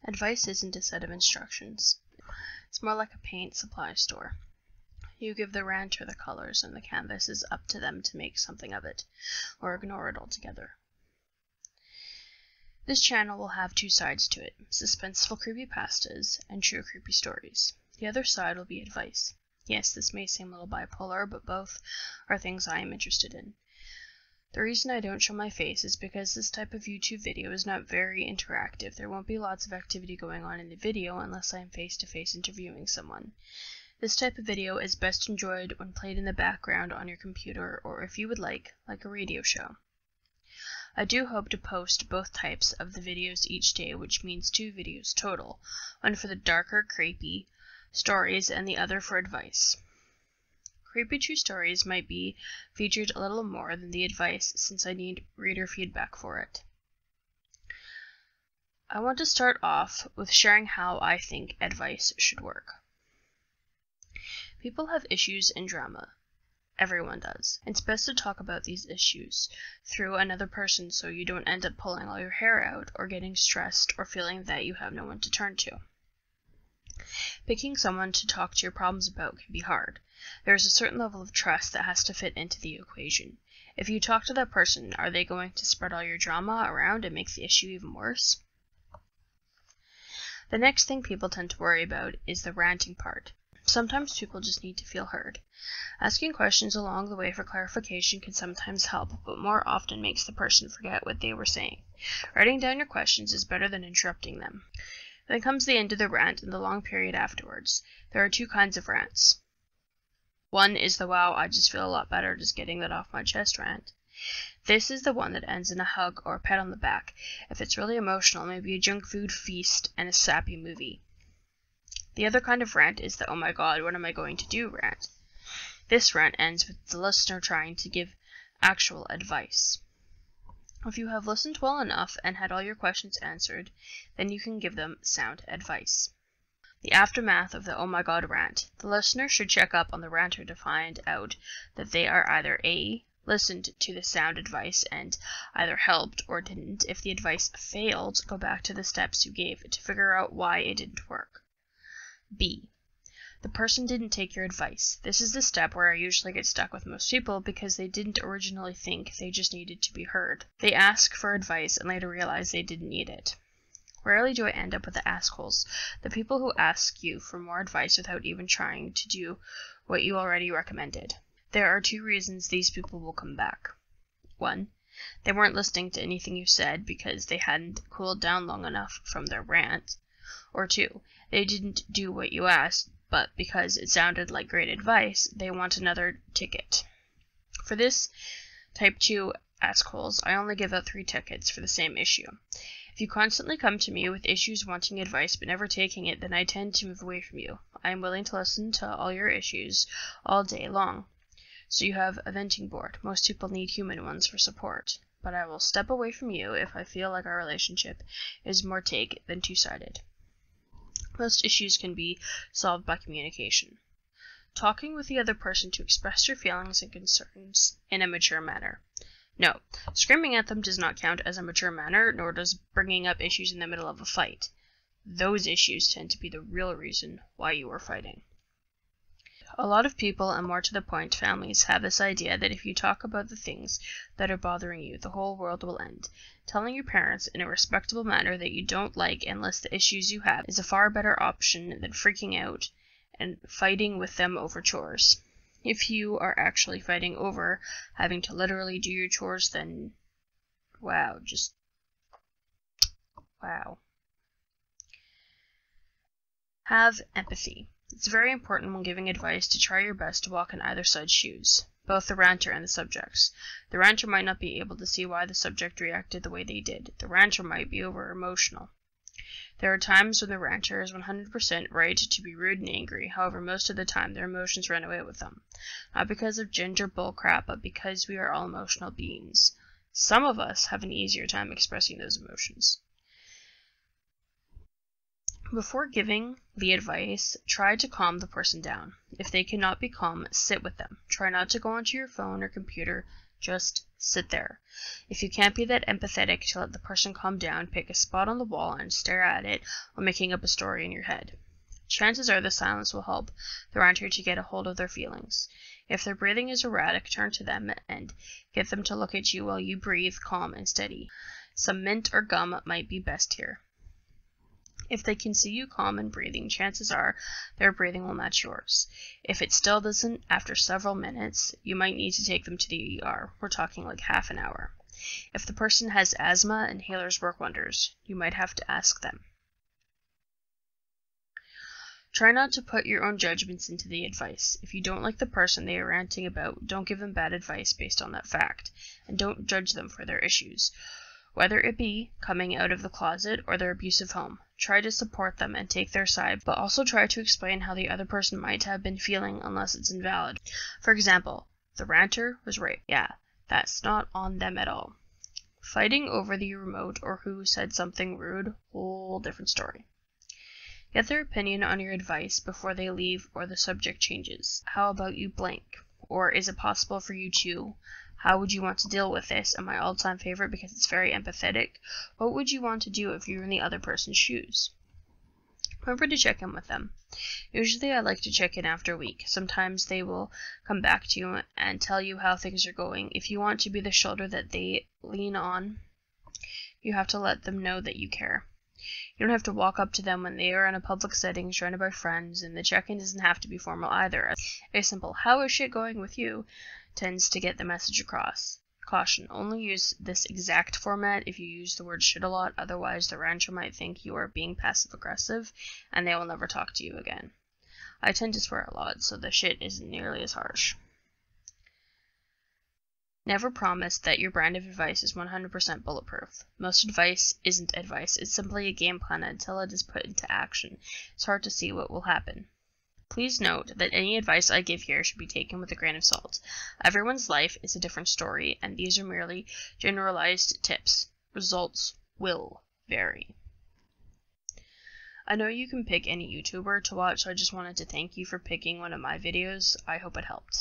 Advice isn't a set of instructions. It's more like a paint supply store. You give the ranter the colors, and the canvas is up to them to make something of it, or ignore it altogether. This channel will have two sides to it, suspenseful creepypastas and true creepy stories. The other side will be advice. Yes, this may seem a little bipolar, but both are things I am interested in. The reason I don't show my face is because this type of YouTube video is not very interactive. There won't be lots of activity going on in the video unless I am face-to-face interviewing someone. This type of video is best enjoyed when played in the background on your computer, or if you would like a radio show. I do hope to post both types of the videos each day, which means 2 videos total, one for the darker, creepy stories and the other for advice. Creepy true stories might be featured a little more than the advice since I need reader feedback for it. I want to start off with sharing how I think advice should work. People have issues and drama. Everyone does. It's best to talk about these issues through another person so you don't end up pulling all your hair out or getting stressed or feeling that you have no one to turn to. Picking someone to talk to your problems about can be hard. There is a certain level of trust that has to fit into the equation. If you talk to that person, are they going to spread all your drama around and make the issue even worse? The next thing people tend to worry about is the ranting part. Sometimes people just need to feel heard. Asking questions along the way for clarification can sometimes help, but more often makes the person forget what they were saying. Writing down your questions is better than interrupting them. Then comes the end of the rant and the long period afterwards. There are 2 kinds of rants. One is the wow, I just feel a lot better just getting that off my chest rant. This is the one that ends in a hug or a pat on the back. If it's really emotional, maybe a junk food feast and a sappy movie. The other kind of rant is the oh my god, what am I going to do rant. This rant ends with the listener trying to give actual advice. If you have listened well enough and had all your questions answered, then you can give them sound advice. The aftermath of the oh my god rant. The listener should check up on the ranter to find out that they are either A, listened to the sound advice and either helped or didn't. If the advice failed, go back to the steps you gave to figure out why it didn't work. B, the person didn't take your advice. This is the step where I usually get stuck with most people because they didn't originally think, they just needed to be heard. They ask for advice and later realize they didn't need it. Rarely do I end up with the assholes, the people who ask you for more advice without even trying to do what you already recommended. There are 2 reasons these people will come back. 1, they weren't listening to anything you said because they hadn't cooled down long enough from their rant. Or 2, they didn't do what you asked, but because it sounded like great advice, they want another ticket. For this type 2 assholes, I only give out 3 tickets for the same issue. If you constantly come to me with issues wanting advice but never taking it, then I tend to move away from you. I am willing to listen to all your issues all day long. So you have a venting board. Most people need human ones for support. But I will step away from you if I feel like our relationship is more take than 2-sided. Most issues can be solved by communication. Talking with the other person to express your feelings and concerns in a mature manner. No, screaming at them does not count as a mature manner, nor does bringing up issues in the middle of a fight. Those issues tend to be the real reason why you are fighting. A lot of people, and more to the point, families, have this idea that if you talk about the things that are bothering you, the whole world will end. Telling your parents in a respectable manner that you don't like and list the issues you have is a far better option than freaking out and fighting with them over chores. If you are actually fighting over having to literally do your chores, then wow, just wow. Have empathy. It's very important when giving advice to try your best to walk in either side's shoes, both the ranter and the subjects. The ranter might not be able to see why the subject reacted the way they did. The ranter might be over-emotional. There are times when the ranter is 100% right to be rude and angry. However, most of the time their emotions run away with them. Not because of ginger bullcrap, but because we are all emotional beings. Some of us have an easier time expressing those emotions. Before giving the advice, try to calm the person down. If they cannot be calm, sit with them. Try not to go onto your phone or computer Just sit there. If you can't be that empathetic to let the person calm down, pick a spot on the wall and stare at it while making up a story in your head. Chances are the silence will help the ranter to get a hold of their feelings. If their breathing is erratic, turn to them and get them to look at you while you breathe calm and steady. Some mint or gum might be best here. If they can see you calm and breathing, chances are their breathing will match yours. If it still doesn't, after several minutes, you might need to take them to the ER. We're talking like half an hour. If the person has asthma, inhalers work wonders. You might have to ask them. Try not to put your own judgments into the advice. If you don't like the person they are ranting about, don't give them bad advice based on that fact, and don't judge them for their issues, whether it be coming out of the closet or their abusive home. Try to support them and take their side, but also try to explain how the other person might have been feeling unless it's invalid. For example, the ranter was right. Yeah, that's not on them at all. Fighting over the remote or who said something rude, whole different story. Get their opinion on your advice before they leave or the subject changes. How about you blank? Or is it possible for you to? How would you want to deal with this? And my all-time favorite, because it's very empathetic, what would you want to do if you were in the other person's shoes? Remember to check in with them. Usually I like to check in after a week. Sometimes they will come back to you and tell you how things are going. If you want to be the shoulder that they lean on, you have to let them know that you care. You don't have to walk up to them when they are in a public setting surrounded by friends, and the check-in doesn't have to be formal either. A simple, "How is shit going with you?" tends to get the message across. Caution, only use this exact format if you use the word shit a lot, otherwise the rancher might think you are being passive-aggressive, and they will never talk to you again. I tend to swear a lot, so the shit isn't nearly as harsh. Never promise that your brand of advice is 100% bulletproof. Most advice isn't advice, it's simply a game plan until it is put into action. It's hard to see what will happen. Please note that any advice I give here should be taken with a grain of salt. Everyone's life is a different story, and these are merely generalized tips. Results will vary. I know you can pick any YouTuber to watch, so I just wanted to thank you for picking one of my videos. I hope it helped.